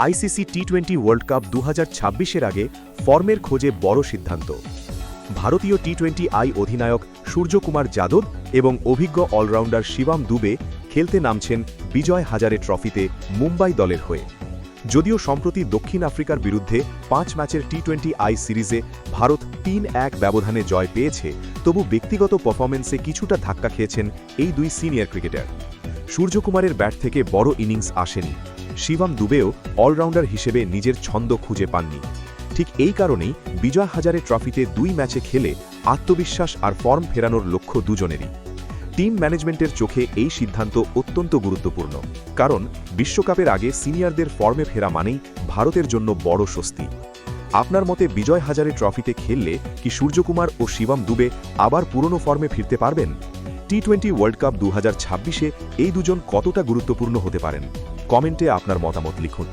ICC টি-20 world cup 2026-এর আগে ফর্মের খোঁজে বড় সিদ্ধান্ত। ভারতীয় টি-20 অধিনায়ক সূর্যকুমার যাদব এবং অভিজ্ঞ অলরাউন্ডার শিবম দুবে খেলতে নামছেন বিজয় হাজারে ট্রফিতে মুম্বাই দলের হয়ে। যদিও সম্প্রতি দক্ষিণ আফ্রিকার বিরুদ্ধে 5 ম্যাচের টি-20 সিরিজে ভারত 3-1 ব্যবধানে জয় পেয়েছে, তবু ব্যক্তিগত পারফরম্যান্সে কিছুটা ধাক্কা খেয়েছেন এই দুই সিনিয়র ক্রিকেটার। সূর্যকুমারের ব্যাট থেকে বড় ইনিংস আসেনি, শিবম দুবেও অলরাউন্ডার হিসেবে নিজের ছন্দ খুঁজে পাননি। ঠিক এই কারণেই বিজয় হাজারে ট্রফিতে 2 ম্যাচে খেলে আত্মবিশ্বাস আর ফর্ম ফেরানোর লক্ষ্য দুজনেরই। টিম ম্যানেজমেন্টের চোখে এই সিদ্ধান্ত অত্যন্ত গুরুত্বপূর্ণ, কারণ বিশ্বকাপের আগে সিনিয়রদের ফর্মে ফেরা মানেই ভারতের জন্য বড় স্বস্তি। আপনার মতে বিজয় হাজারে ট্রফিতে খেললে কি সূর্যকুমার ও শিবম দুবে আবার পুরনো ফর্মে ফিরতে পারবেন? টি-20 ওয়ার্ল্ড কাপ 2026-এ এই দুজন কতটা গুরুত্বপূর্ণ হতে পারেন? কমেন্টে আপনার মতামত লিখুন।